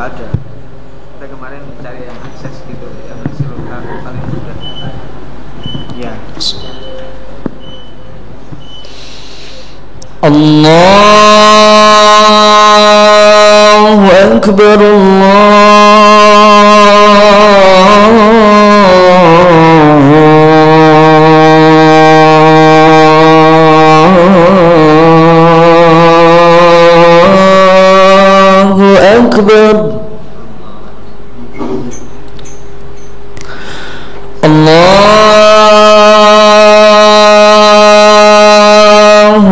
ada. Kita kemarin mencari yang akses gitu, yang hasil paling mudah. Ya. Allahu Akbar, Allahu Akbar, Allahu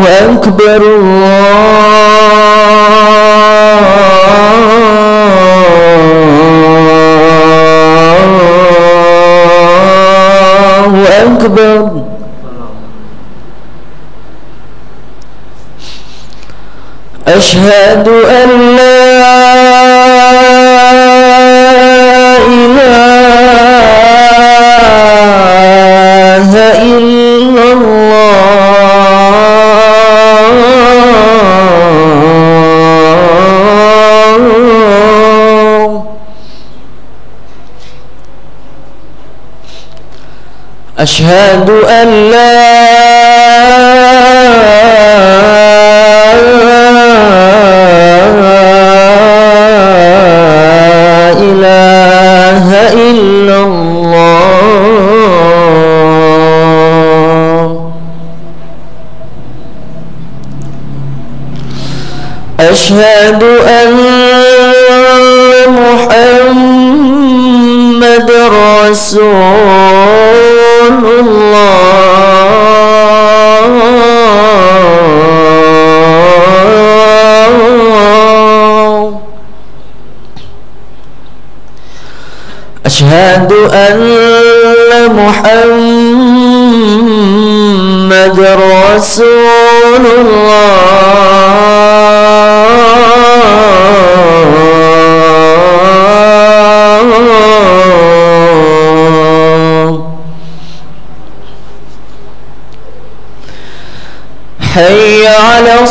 Akbar, Allahu Akbar. Asyhadu an la أشهد أن لا إله إلا الله أشهد أن محمد رسول الله أشهد أن محمد رسول الله حي على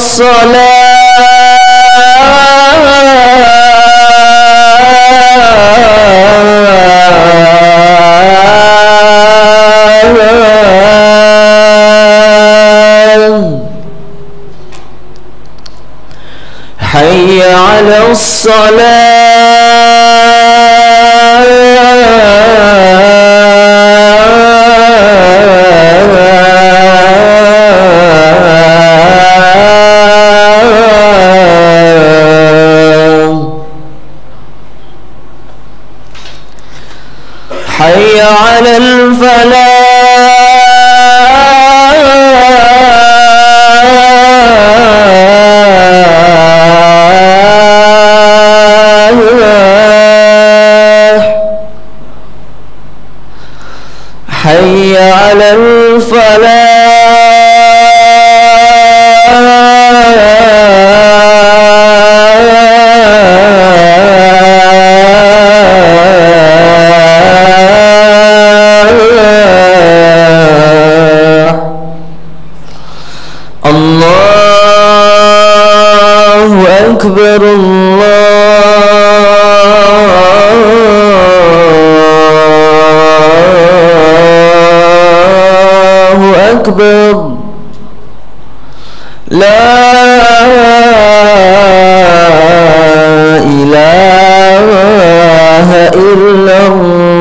حي على حي على الفلاح حي على الفلاح الله أكبر الله أكبر لا إله إلا الله.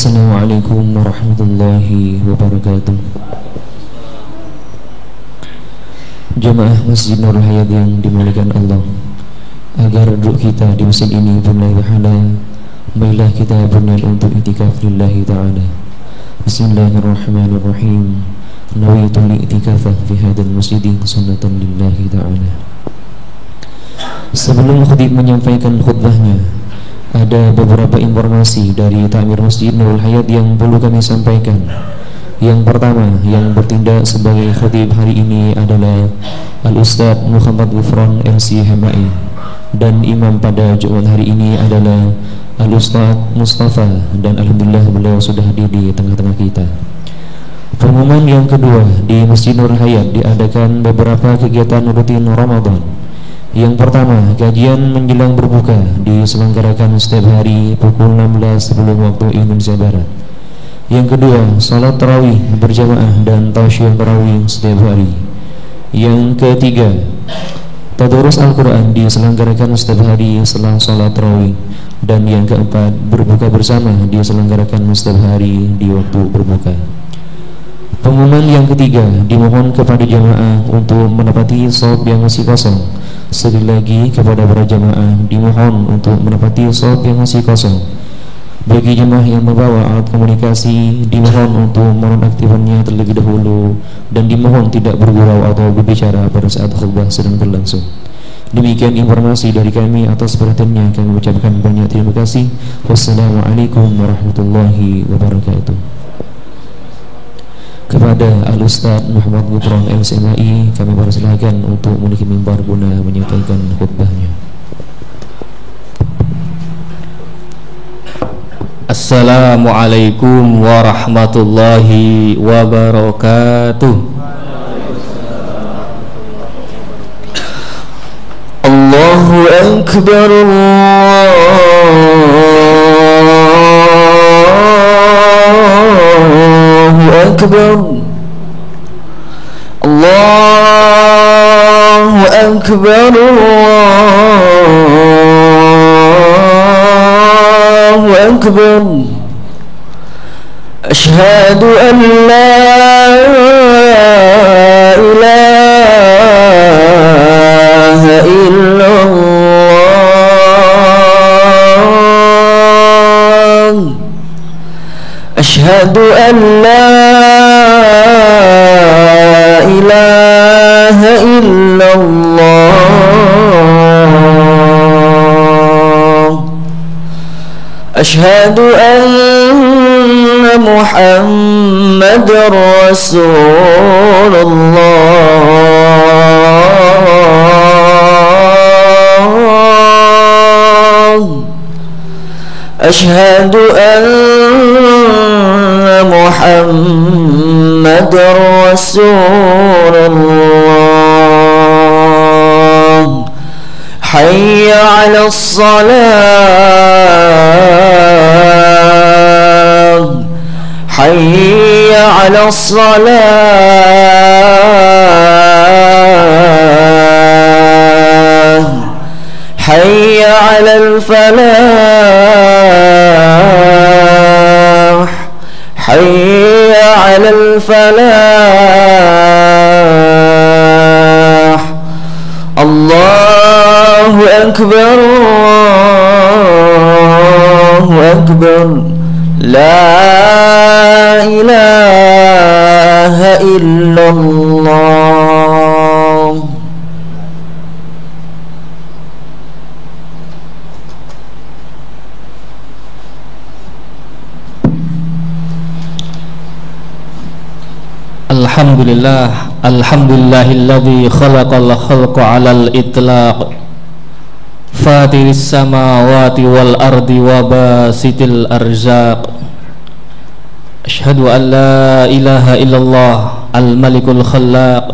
Assalamualaikum warahmatullahi wabarakatuh. Jemaah Masjid Nurul Hayat yang dimuliakan Allah, agar duduk kita di masjid ini benar halal, marilah kita berniat untuk i'tikaf lillahi ta'ala. Bismillahirrahmanirrahim. Nawaitu li'tikafah fi hadzal masjid sunnatan lillahi ta'ala. Sebelum khatib menyampaikan khutbahnya, ada beberapa informasi dari Takmir Masjid Nurul Hayat yang perlu kami sampaikan. Yang pertama, yang bertindak sebagai khatib hari ini adalah Al-Ustadz Muhammad Gufron MC HMI, dan imam pada Jumat hari ini adalah Al-Ustadz Mustafa, dan alhamdulillah beliau sudah hadir di tengah-tengah kita. Pengumuman yang kedua, di Masjid Nurul Hayat diadakan beberapa kegiatan rutin Ramadan. Yang pertama, kajian menjelang berbuka diselenggarakan setiap hari pukul 16 sebelum waktu Indonesia Barat. Yang kedua, salat tarawih berjamaah dan tausyih tarawih setiap hari. Yang ketiga, tadarus Al-Quran diselenggarakan setiap hari setelah salat tarawih. Dan yang keempat, berbuka bersama diselenggarakan setiap hari di waktu berbuka. Pengumuman yang ketiga, dimohon kepada jamaah untuk menepati shaf yang masih kosong. Sekali lagi kepada para jamaah dimohon untuk menepati shaf yang masih kosong. Bagi jemaah yang membawa alat komunikasi dimohon untuk menonaktifkannya terlebih dahulu, dan dimohon tidak bergurau atau berbicara pada saat khutbah sedang berlangsung. Demikian informasi dari kami. Atas perhatiannya kami ucapkan banyak terima kasih. Wassalamualaikum warahmatullahi wabarakatuh. Kepada Al-Ustadz Muhammad Gufron LCMI kami persilakan untuk menaiki mimbar guna menyampaikan khutbahnya. Assalamualaikum warahmatullahi wabarakatuh. Allahu Akbar, Allahu Akbar, Allahu Akbar, Allahu Akbar. Asyhadu an la ilaha illallah. Asyhadu an la ilaha illallah. Asyhadu anna Muhammadar Rasulullah. Asyhadu anna Muhammadar Rasulullah. Hayya 'alas salah, hayya 'alas salah, hayya 'alal falah, hayya 'alal falah. Allahu Akbar, Allahu Akbar. La ilaha illallah. Alhamdulillah, alhamdulillahilladzi khalaqal khalqa 'alal itlaq, fatiris samawati wal ardi wa basitil arzaq. Asyhadu an la ilaha illallah al-malikul khallaq,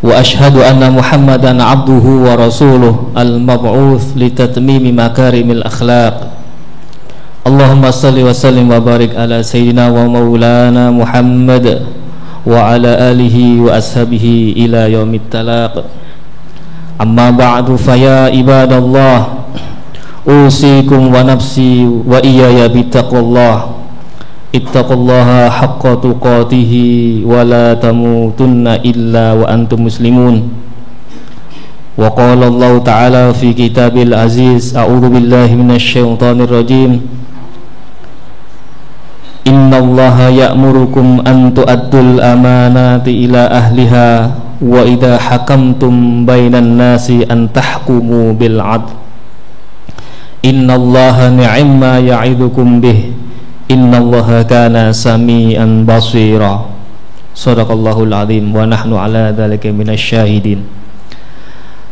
wa asyhadu anna Muhammadan abduhu wa rasuluh al-mab'uts litatmimi makarimil akhlaq. Allahumma salli wa sallim wa barik ala sayyidina wa maulana Muhammad wa ala alihi wa ashabihi ila yaumit talaq. Amma ba'du, faya ibadallah, usikum wa nafsi wa iyaya bittaqwallah. ittaqullaha haqqa tuqatih wa la tamutunna illa wa antum muslimun. Wa qala Allah ta'ala fi kitabil aziz, a'udzu billahi minasy syaithanir rajim, innallaha ya'murukum an tu'addul amanati ila ahliha wa idha hakamtum bainan nasi an tahkumu bil 'adl innallaha ni'ma ya'idukum bih innallaha kana sami'an basira. Shadaqallahul azim wa nahnu ala dzalika minasyahidin.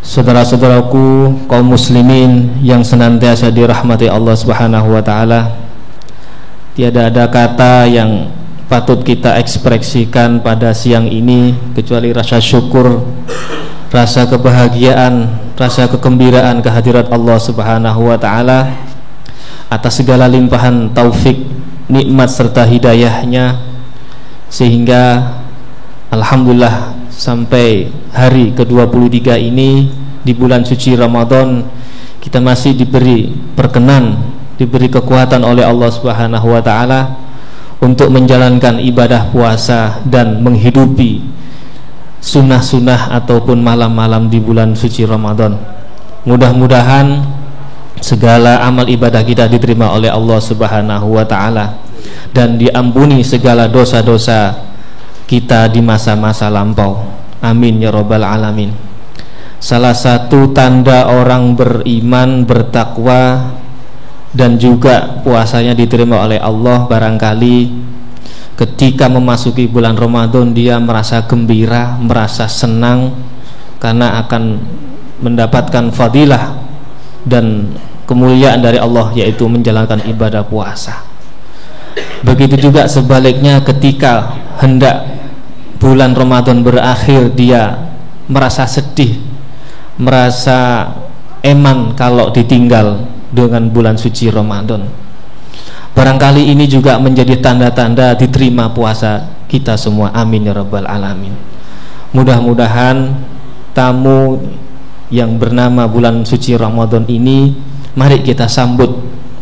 Saudara-saudaraku kaum muslimin yang senantiasa dirahmati Allah Subhanahu wa taala, tiada ada kata yang patut kita ekspresikan pada siang ini kecuali rasa syukur, rasa kebahagiaan, rasa kegembiraan kehadirat Allah Subhanahu wa taala atas segala limpahan taufik, nikmat serta hidayahnya, sehingga alhamdulillah sampai hari ke-23 ini di bulan suci Ramadan kita masih diberi perkenan, diberi kekuatan oleh Allah Subhanahu wa taala untuk menjalankan ibadah puasa dan menghidupi sunnah-sunnah ataupun malam-malam di bulan suci Ramadan. Mudah-mudahan segala amal ibadah kita diterima oleh Allah Subhanahu wa taala dan diampuni segala dosa-dosa kita di masa-masa lampau. Amin ya rabbal alamin. Salah satu tanda orang beriman, bertakwa dan juga puasanya diterima oleh Allah barangkali ketika memasuki bulan Ramadan dia merasa gembira, merasa senang karena akan mendapatkan fadilah dan kemuliaan dari Allah, yaitu menjalankan ibadah puasa. Begitu juga sebaliknya ketika hendak bulan Ramadan berakhir dia merasa sedih, merasa eman kalau ditinggal dengan bulan suci Ramadan. Barangkali ini juga menjadi tanda-tanda diterima puasa kita semua. Amin ya rabbal alamin. Mudah-mudahan tamu yang bernama bulan suci Ramadan ini mari kita sambut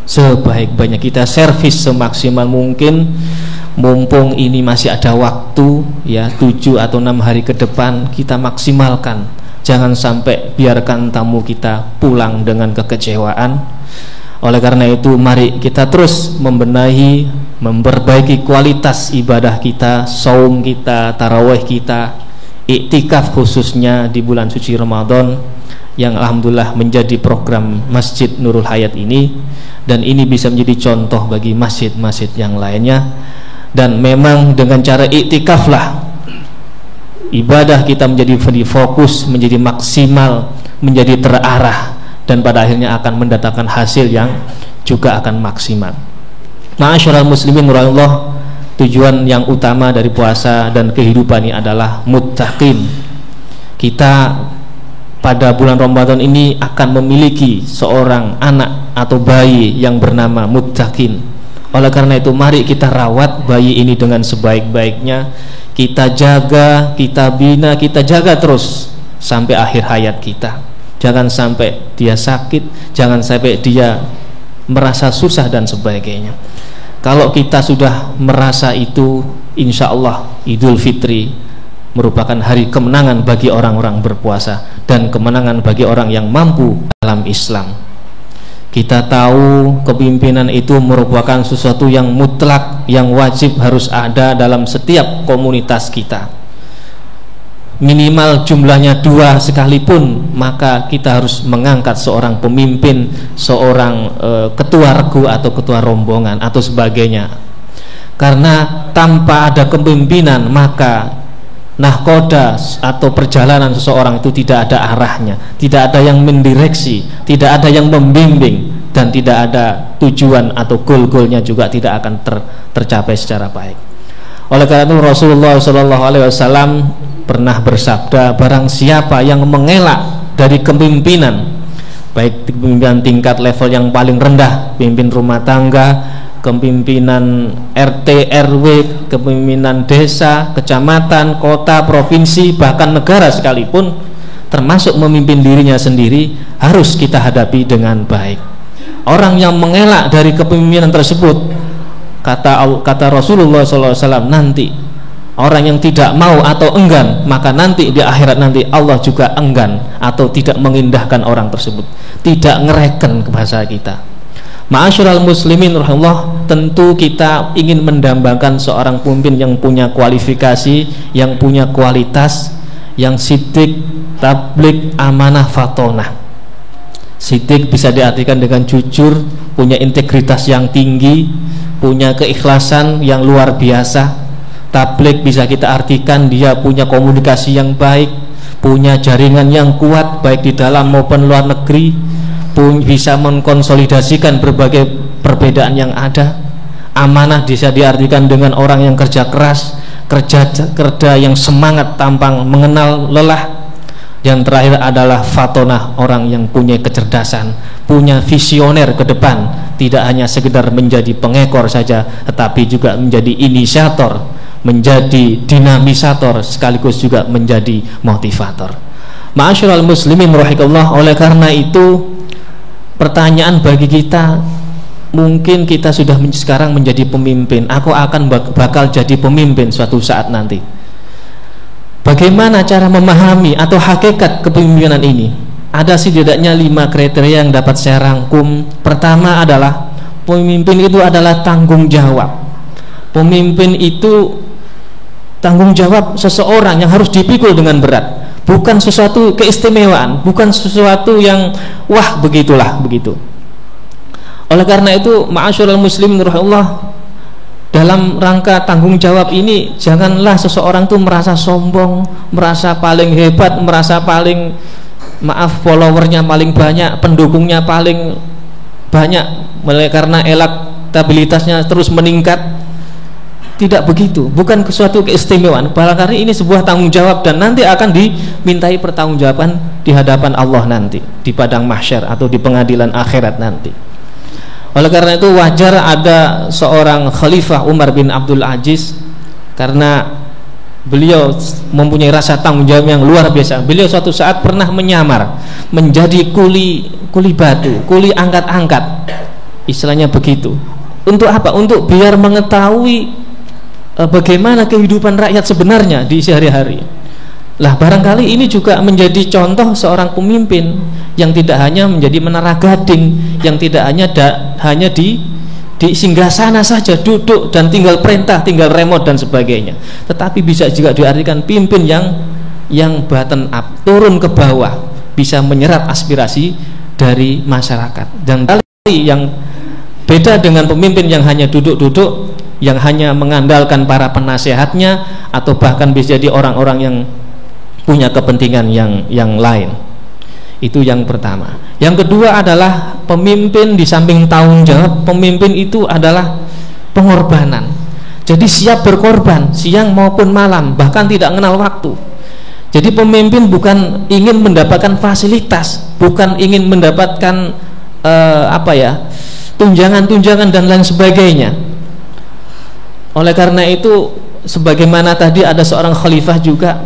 sebaik-baiknya, kita servis semaksimal mungkin mumpung ini masih ada waktu ya, 7 atau 6 hari ke depan kita maksimalkan. Jangan sampai biarkan tamu kita pulang dengan kekecewaan. Oleh karena itu mari kita terus membenahi, memperbaiki kualitas ibadah kita, saum kita, tarawih kita, iktikaf khususnya di bulan suci Ramadan yang alhamdulillah menjadi program Masjid Nurul Hayat ini, dan ini bisa menjadi contoh bagi masjid-masjid yang lainnya. Dan memang dengan cara iktikaflah ibadah kita menjadi fokus, menjadi maksimal, menjadi terarah, dan pada akhirnya akan mendatangkan hasil yang juga akan maksimal. Ma'asyiral muslimin rahimallahu, tujuan yang utama dari puasa dan kehidupan ini adalah muttaqin. Kita pada bulan Ramadan ini akan memiliki seorang anak atau bayi yang bernama muttaqin. Oleh karena itu mari kita rawat bayi ini dengan sebaik-baiknya, kita jaga, kita bina, kita jaga terus sampai akhir hayat kita. Jangan sampai dia sakit, jangan sampai dia merasa susah dan sebagainya. Kalau kita sudah merasa itu, insya Allah Idul Fitri merupakan hari kemenangan bagi orang-orang berpuasa dan kemenangan bagi orang yang mampu dalam Islam. Kita tahu kepimpinan itu merupakan sesuatu yang mutlak, yang wajib harus ada dalam setiap komunitas kita. Minimal jumlahnya 2 sekalipun, maka kita harus mengangkat seorang pemimpin, seorang ketua regu atau ketua rombongan atau sebagainya. Karena tanpa ada kepemimpinan maka nahkoda atau perjalanan seseorang itu tidak ada arahnya, tidak ada yang mendireksi, tidak ada yang membimbing, dan tidak ada tujuan atau goal-goalnya juga tidak akan tercapai secara baik. Oleh karena itu Rasulullah SAW pernah bersabda, barang siapa yang mengelak dari kepemimpinan, baik kepemimpinan tingkat level yang paling rendah, pemimpin rumah tangga, kepemimpinan RT, RW, kepemimpinan desa, kecamatan, kota, provinsi, bahkan negara sekalipun, termasuk memimpin dirinya sendiri, harus kita hadapi dengan baik. Orang yang mengelak dari kepemimpinan tersebut, Kata Rasulullah SAW, nanti orang yang tidak mau atau enggan, maka nanti di akhirat nanti Allah juga enggan atau tidak mengindahkan orang tersebut, tidak ngereken ke bahasa kita. Ma'asyiral muslimin rahimahullah, tentu kita ingin mendambakan seorang pemimpin yang punya kualifikasi, yang punya kualitas, yang sidik, tablik, amanah, fatonah. Sidik bisa diartikan dengan jujur, punya integritas yang tinggi, punya keikhlasan yang luar biasa. Tablik bisa kita artikan dia punya komunikasi yang baik, punya jaringan yang kuat baik di dalam maupun luar negeri, bisa mengkonsolidasikan berbagai perbedaan yang ada. Amanah bisa diartikan dengan orang yang kerja keras, kerja yang semangat tanpa mengenal lelah. Yang terakhir adalah fatonah, orang yang punya kecerdasan, punya visioner ke depan, tidak hanya sekedar menjadi pengekor saja, tetapi juga menjadi inisiator, menjadi dinamisator, sekaligus juga menjadi motivator. Ma'asyiral muslimin rahimakumullah, oleh karena itu pertanyaan bagi kita, mungkin kita sudah sekarang menjadi pemimpin, aku akan bakal jadi pemimpin suatu saat nanti. Bagaimana cara memahami atau hakikat kepemimpinan ini? Ada setidaknya 5 kriteria yang dapat saya rangkum. Pertama adalah pemimpin itu adalah tanggung jawab. Pemimpin itu tanggung jawab seseorang yang harus dipikul dengan berat, bukan sesuatu keistimewaan, bukan sesuatu yang wah begitulah begitu. Oleh karena itu, ma'asyiral muslimin rahimahullah, dalam rangka tanggung jawab ini janganlah seseorang tuh merasa sombong, merasa paling hebat, merasa paling followernya paling banyak, pendukungnya paling banyak, karena elektabilitasnya terus meningkat. Tidak begitu, bukan sesuatu keistimewaan. Barangkali ini sebuah tanggung jawab dan nanti akan dimintai pertanggungjawaban di hadapan Allah nanti di padang mahsyar atau di pengadilan akhirat nanti. Oleh karena itu wajar ada seorang Khalifah Umar bin Abdul Aziz, karena beliau mempunyai rasa tanggung jawab yang luar biasa. Beliau suatu saat pernah menyamar menjadi kuli batu, kuli angkat-angkat, istilahnya begitu. Untuk apa? Untuk biar mengetahui bagaimana kehidupan rakyat sebenarnya di sehari-hari. Lah barangkali ini juga menjadi contoh seorang pemimpin yang tidak hanya menjadi menara gading, yang tidak hanya di singgasana saja duduk dan tinggal perintah, tinggal remote dan sebagainya, tetapi bisa juga diartikan pimpin yang bottom up, turun ke bawah, bisa menyerap aspirasi dari masyarakat. Dan yang beda dengan pemimpin yang hanya duduk-duduk, yang hanya mengandalkan para penasehatnya, atau bahkan bisa jadi orang-orang yang punya kepentingan yang lain. Itu yang pertama. Yang kedua adalah pemimpin di samping tanggung jawab, pemimpin itu adalah pengorbanan. Jadi siap berkorban siang maupun malam, bahkan tidak mengenal waktu. Jadi pemimpin bukan ingin mendapatkan fasilitas, bukan ingin mendapatkan tunjangan-tunjangan dan lain sebagainya. Oleh karena itu, sebagaimana tadi ada seorang khalifah juga,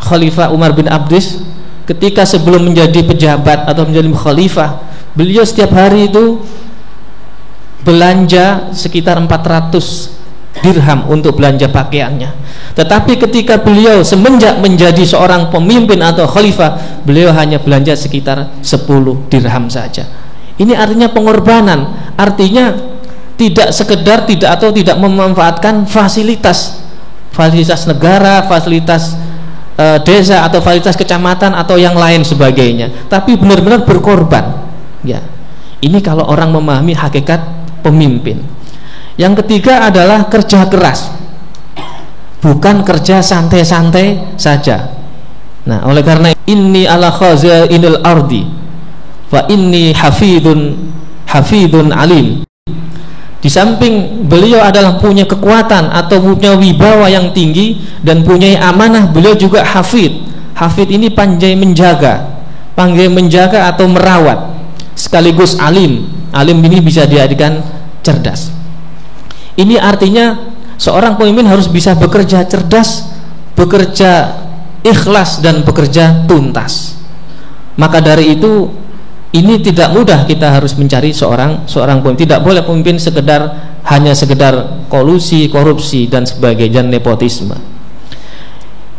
Khalifah Umar bin Abdis, ketika sebelum menjadi pejabat atau menjadi khalifah, beliau setiap hari itu belanja sekitar 400 dirham untuk belanja pakaiannya. Tetapi ketika beliau semenjak menjadi seorang pemimpin atau khalifah, beliau hanya belanja sekitar 10 dirham saja. Ini artinya pengorbanan, artinya tidak sekedar tidak memanfaatkan fasilitas negara, fasilitas desa atau fasilitas kecamatan atau yang lain sebagainya, tapi benar-benar berkorban. Ya, ini kalau orang memahami hakikat pemimpin. Yang ketiga adalah kerja keras, bukan kerja santai-santai saja. Nah, oleh karena inni ala khazainil ardi wa inni hafidun alim. Di samping beliau adalah punya kekuatan atau punya wibawa yang tinggi dan punya amanah, beliau juga hafid. Hafid ini pandai menjaga atau merawat, sekaligus alim. Alim ini bisa diartikan cerdas. Ini artinya seorang pemimpin harus bisa bekerja cerdas, bekerja ikhlas, dan bekerja tuntas. Maka dari itu, ini tidak mudah, kita harus mencari seorang pemimpin. Tidak boleh pemimpin sekedar hanya sekedar kolusi, korupsi dan sebagainya, nepotisme.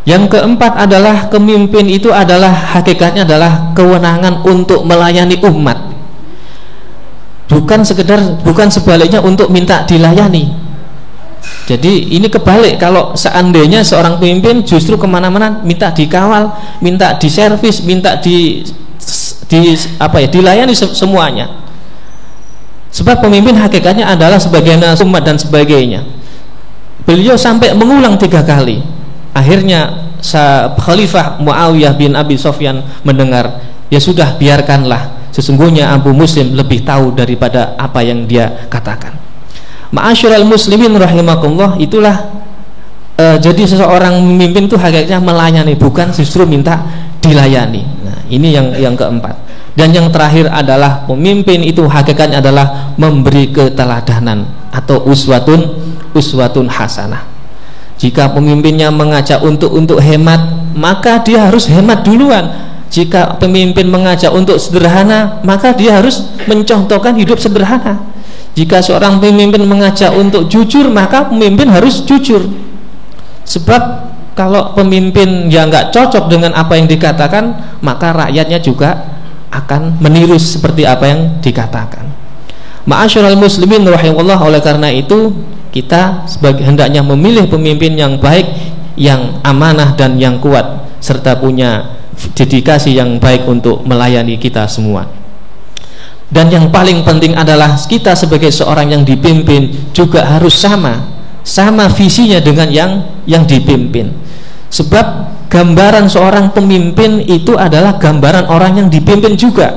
Yang keempat adalah pemimpin itu adalah hakikatnya adalah kewenangan untuk melayani umat, bukan sebaliknya untuk minta dilayani. Jadi ini kebalik, kalau seandainya seorang pemimpin justru kemana-mana minta dikawal, minta diservis, minta dilayani semuanya. Sebab pemimpin hakikatnya adalah sebagaimana umat dan sebagainya. Beliau sampai mengulang 3 kali. Akhirnya Khalifah Muawiyah bin Abi Sufyan mendengar, ya sudah, biarkanlah, sesungguhnya Abu Muslim lebih tahu daripada apa yang dia katakan. Ma'asyiral muslimin rahimakumullah, itulah jadi seseorang memimpin itu hakikatnya melayani, bukan justru minta dilayani. Nah, ini yang keempat. Dan yang terakhir adalah pemimpin itu hakikatnya adalah memberi keteladanan atau uswatun hasanah. Jika pemimpinnya mengajak untuk hemat, maka dia harus hemat duluan. Jika pemimpin mengajak untuk sederhana, maka dia harus mencontohkan hidup sederhana. Jika seorang pemimpin mengajak untuk jujur, maka pemimpin harus jujur. Sebab kalau pemimpin yang nggak cocok dengan apa yang dikatakan, maka rakyatnya juga akan meniru seperti apa yang dikatakan. Ma'asyiral muslimin rahimahullah, oleh karena itu kita hendaknya memilih pemimpin yang baik, yang amanah dan yang kuat, serta punya dedikasi yang baik untuk melayani kita semua. Dan yang paling penting adalah kita sebagai seorang yang dipimpin juga harus sama visinya dengan yang dipimpin. Sebab gambaran seorang pemimpin itu adalah gambaran orang yang dipimpin juga.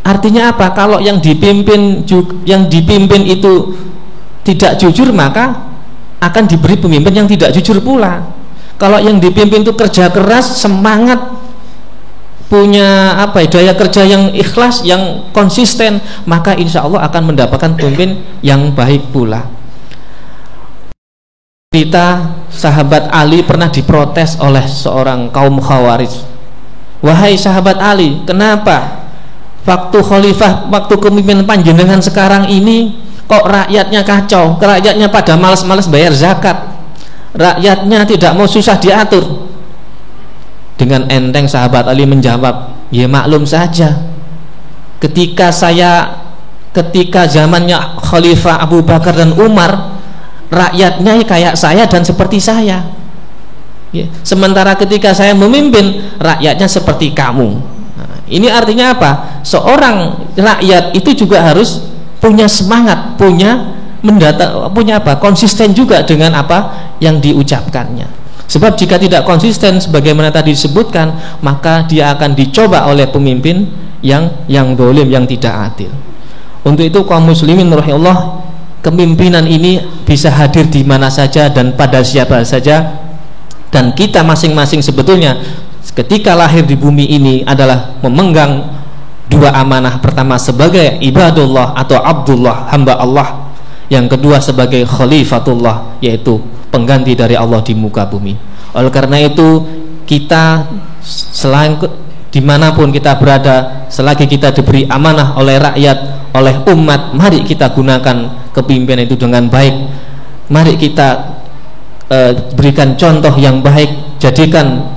Artinya apa? Kalau yang dipimpin itu tidak jujur, maka akan diberi pemimpin yang tidak jujur pula. Kalau yang dipimpin itu kerja keras, semangat, punya daya kerja yang ikhlas, yang konsisten, maka insya Allah akan mendapatkan pemimpin yang baik pula. Kita sahabat Ali pernah diprotes oleh seorang kaum Khawarij. Wahai sahabat Ali, kenapa waktu kepemimpinan panjenengan sekarang ini kok rakyatnya kacau, rakyatnya pada malas-malas bayar zakat, rakyatnya tidak mau, susah diatur? Dengan enteng sahabat Ali menjawab, ya maklum saja, ketika zamannya Khalifah Abu Bakar dan Umar, rakyatnya kayak saya dan seperti saya ya. Sementara ketika saya memimpin, rakyatnya seperti kamu. Nah, ini artinya apa? Seorang rakyat itu juga harus punya semangat, punya konsisten juga dengan apa yang diucapkannya. Sebab jika tidak konsisten sebagaimana tadi disebutkan, maka dia akan dicoba oleh pemimpin yang dolim, yang tidak adil. Untuk itu kaum muslimin rahimahullah, kepemimpinan ini bisa hadir di mana saja dan pada siapa saja. Dan kita masing-masing sebetulnya ketika lahir di bumi ini adalah memegang 2 amanah. Pertama sebagai ibadullah atau abdullah, hamba Allah. Yang kedua sebagai khalifatullah, yaitu pengganti dari Allah di muka bumi. Oleh karena itu kita dimanapun kita berada, selagi kita diberi amanah oleh rakyat, oleh umat, mari kita gunakan kepemimpinan itu dengan baik. Mari kita berikan contoh yang baik, jadikan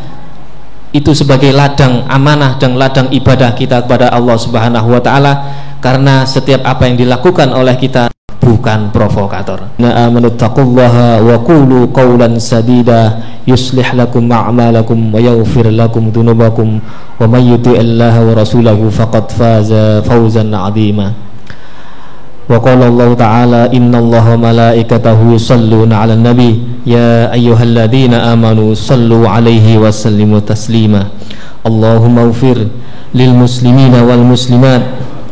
itu sebagai ladang amanah dan ladang ibadah kita kepada Allah Subhanahu wa taala, karena setiap apa yang dilakukan oleh kita bukan provokator. Amanu taqullaha wa qulu qawlan sadida yuslih lakum a'malakum wa yaghfir lakum dhunubakum wa may yuti'illaha wa rasulahu faqad faza fawzan 'azima. Wa qala Allah ta'ala innallaha malaikatahu yusalluna 'alan nabi ya ayyuhalladzina amanu sallu 'alaihi wa sallimu taslima. Allahumma ighfir lil muslimina wal muslimat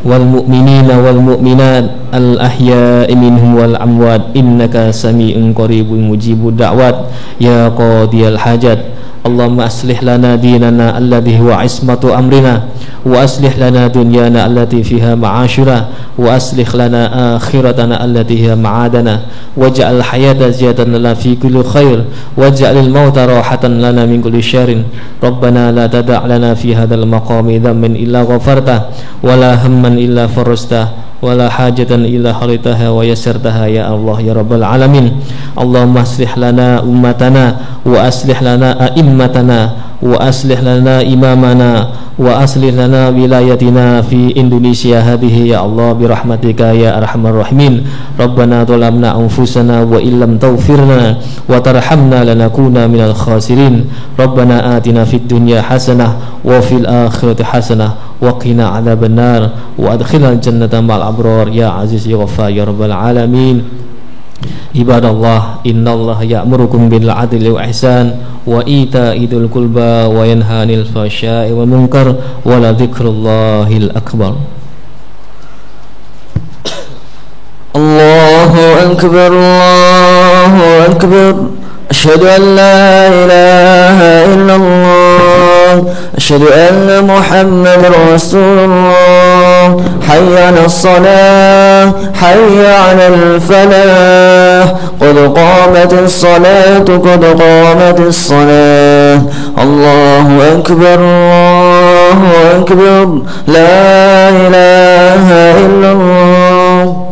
wal mu'minina wal mu'minat al ahya'i minhum wal amwat innaka sami'un qaribun mujibud da'wat ya qadiyal hajat. Allahumma aslih lana dinana alladhi huwa ismatu amrina wa aslih lana dunyana allati fiha ma'ashura wa aslih lana akhiratana allati hiya ma'adana waj'al hayata ziyadatan lana fi kulli khair waj'al al-mauta rahatan lana min kulli syarrin. Rabbana la tada' lana fi hadzal maqami dhamman illa ghafarta wa la hamman illa farajta ولا حاجة إلا حريتها ويسرتها يا الله يا رب العالمين. اللهم أصلح لنا أمتنا وأصلح لنا أئمتنا وأصلح لنا إمامنا وأصلح لنا ولايتنا في إندونيسيا هذه يا الله برحمتك يا أرحم الراحمين. ربنا ظلمنا أنفسنا وإن لم تغفر لنا وترحمنا لنكون من الخاسرين. ربنا آتنا في الدنيا حسنة وفي الآخرة حسنة وقنا عذاب النار وأدخلنا الجنة مع الأبرار يا عزيز يا غفار يا رب العالمين. Ibadallah, innallaha ya'murukum bil adli wal ihsan wa ita'i dzil qurba wa yanha 'anil fahsya'i wal munkar wa la dzikrullahil akbar. Allahu akbar, Allahu akbar. Asyhadu an la ilaha illallah, asyhadu anna Muhammadar Rasulullah. Hayya 'alas salah, hayya 'alal falah. Qad qamatis salatu, qad qamatis salah. Allahu akbar, Allahu akbar. La ilaha illallah,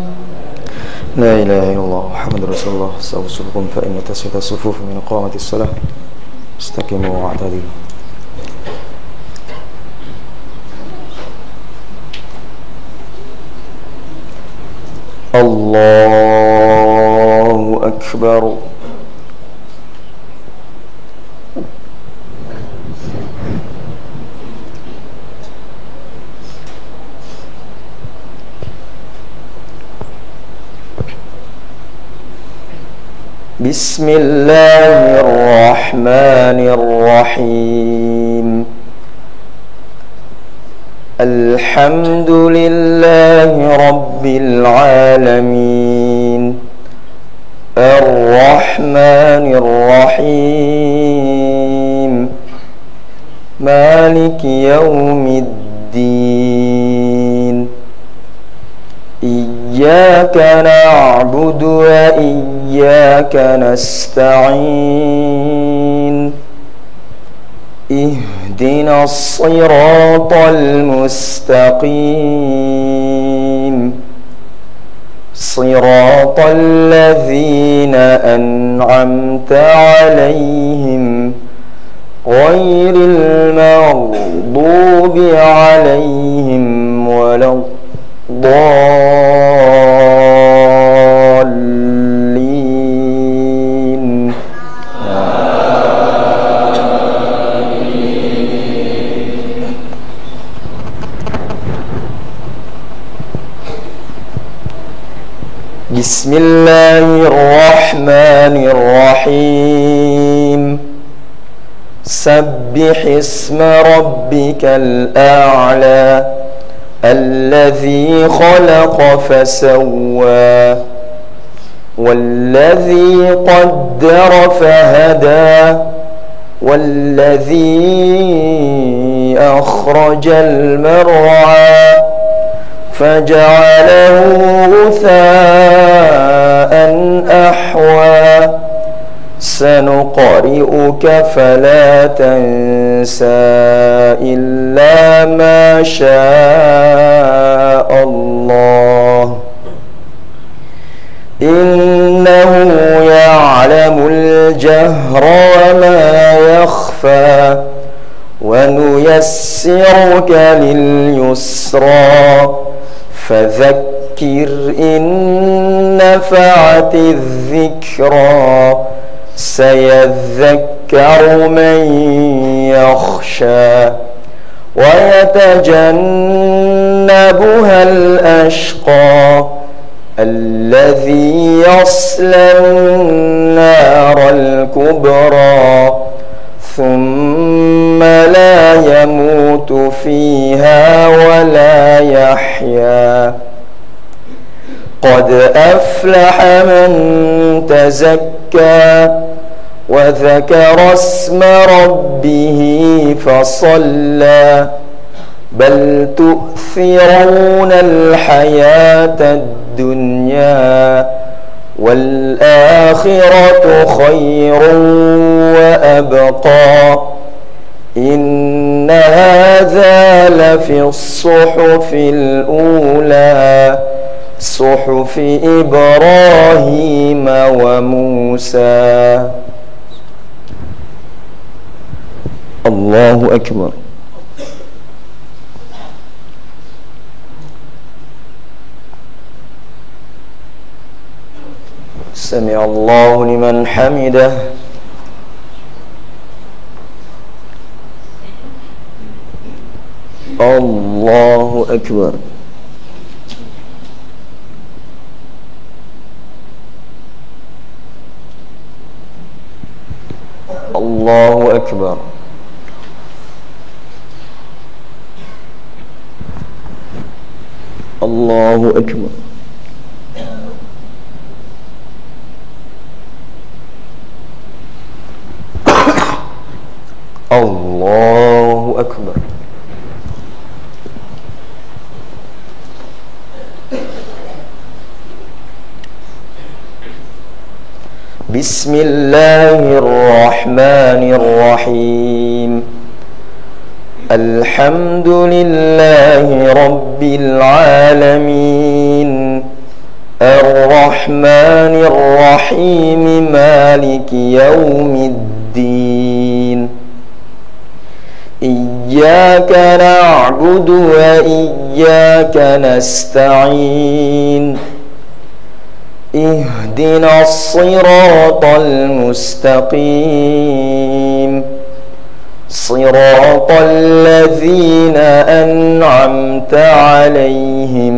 la ilaha illallah Muhammadur Rasulullah. Sawsukum fa inna tasfiyata sufuf min iqamatis salah. Istaqimu wa'tadilu. Allahu akbar. Bismillahirrahmanirrahim. Alhamdulillahi rabbil alamin. Ar-Rahmanir Rahim. Maliki yaumiddin. Iyyaka na'budu wa iyyaka nasta'in. Ihdinas siratal mustaqim. Siratal ladzina an'amta 'alaihim ghairil maghdubi 'alaihim waladdallin. Bismillahirrahmanirrahim. Sabbih isma rabbikal a'la. Alladzi khalaqa fasawwa walladzi qaddara fahada walladzi akhrajal mar'a faja'alahu ghutha'an ahwa. Sanuqri'uka fala tansa illa ma syaa Allah. Innahu ya'lamul jahra wa ma yakhfa wa nuyassiruka lil yusra fadhakkir in nafa'ati dhikra. Sayadhakkaru man yakhsha wa yatajannabuha al-ashqa alladhi yasla an-nara al-kubra thumma la yamutu fiha wa la yahya. Qad aflaha man tazakka wa dhakara isma rabbih fasalla. Bal tu'thiruna al-hayata ad-dunya wal akhiratu khairun wa abqa. Inna hadha lafi as-suhufil ula صحف إبراهيم وموسى. الله أكبر. سمع الله لمن حمده. الله أكبر. الله أكبر. الله أكبر. الله أكبر. بسم الله الرحمن الرحيم. الحمد لله رب العالمين الرحمن الرحيم مالك يوم الدين. إياك نعبد وإياك نستعين. اهدنا الصراط المستقيم صراط الذين أنعمت عليهم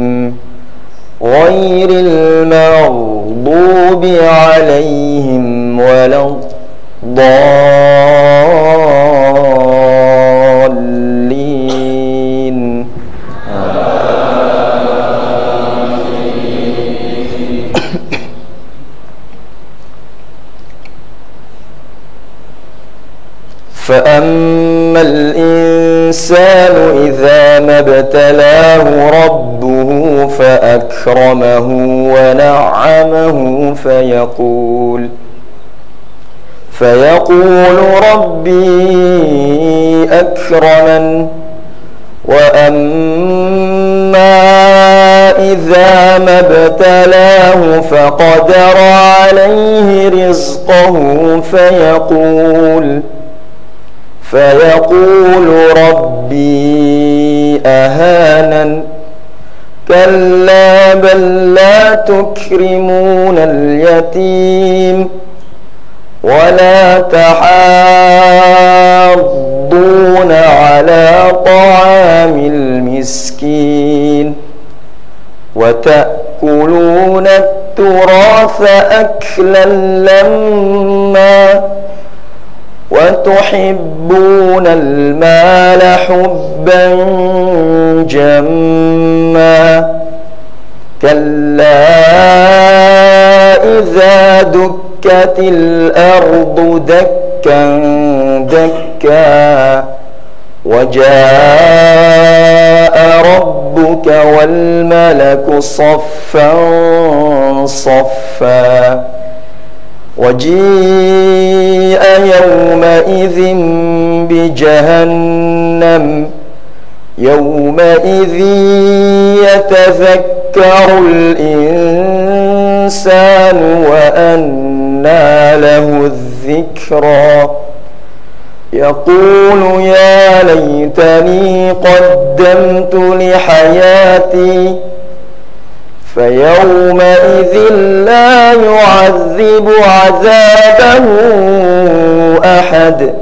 غير المغضوب عليهم ولا الضالين. فأما الإنسان إذا ما ابتلاه ربه فأكرمه ونعمه فيقول ربي أكرمن. وأما إذا ما ابتلاه فقدر عليه رزقه فيقول ربي أهانن. كلا بل لا تكرمون اليتيم ولا تحاضون على طعام المسكين وتأكلون التراث أكلا لما وتحبون المال حبا جما. كلا إذا دكت الأرض دكا دكا وجاء ربك والملك صفا صفا وجيء يومئذ بجهنم يومئذ يتذكر الإنسان وأنى له الذكرى. يقول يا ليتني قدمت لحياتي فيومئذ لا يعذب عذابه أحد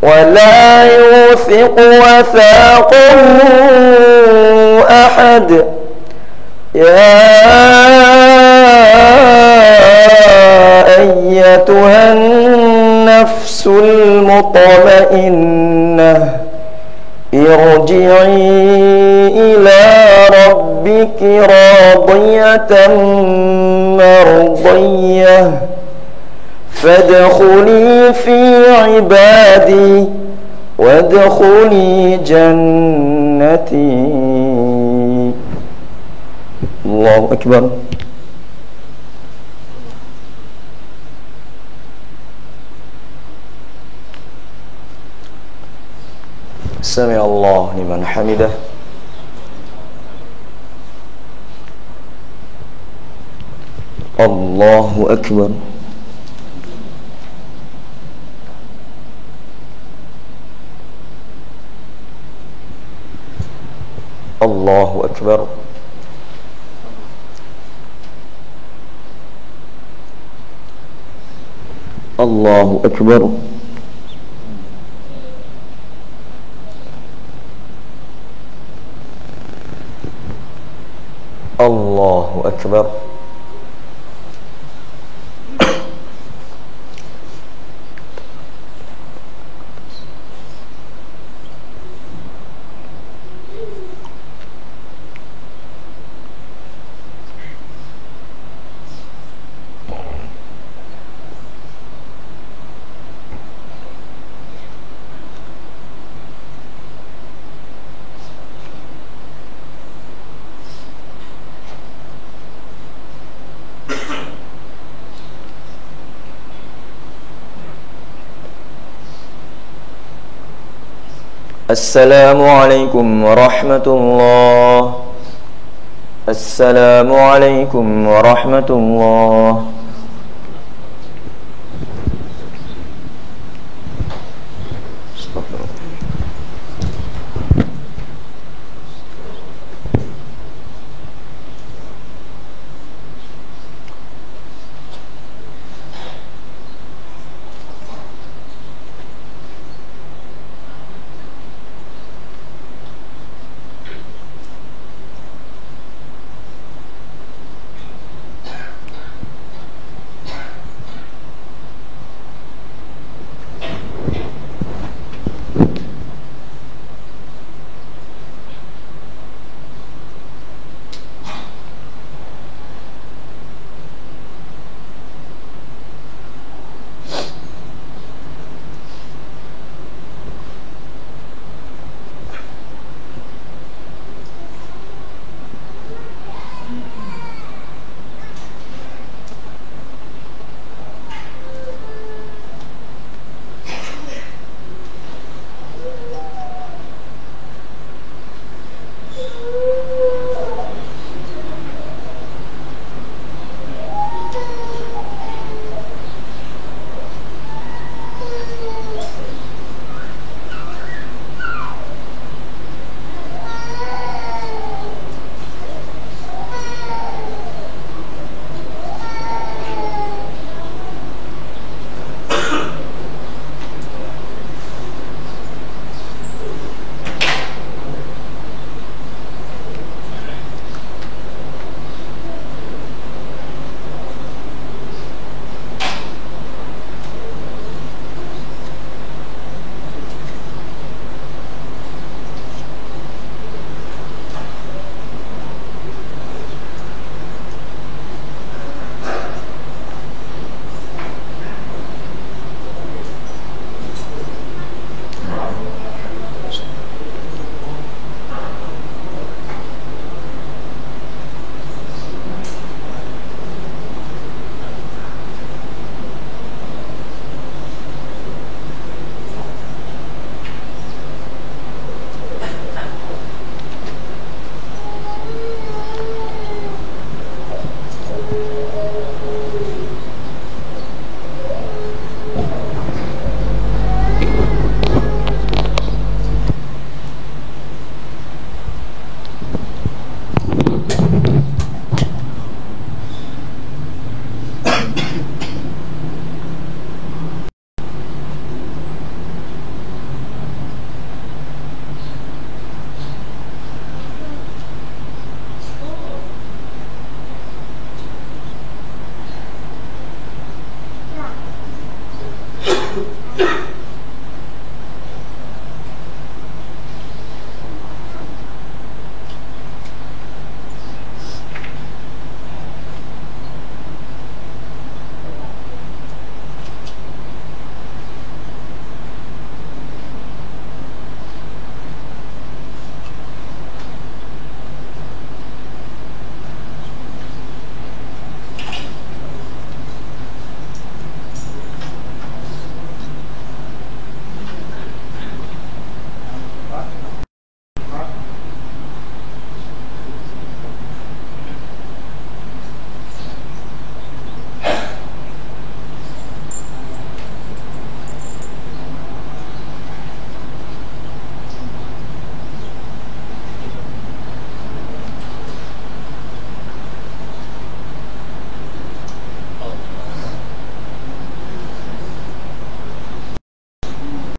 ولا يوثق وثاقه أحد. يا أيتها النفس المطمئنة ارجعي إلى ربك راضية مرضية فادخلي في عبادي وادخلي جنتي. الله أكبر. سمع الله لمن حمده. Allahu Akbar. Allahu Akbar. Allahu Akbar. Allahu Akbar. Assalamualaikum warahmatullahi. Assalamualaikum warahmatullahi.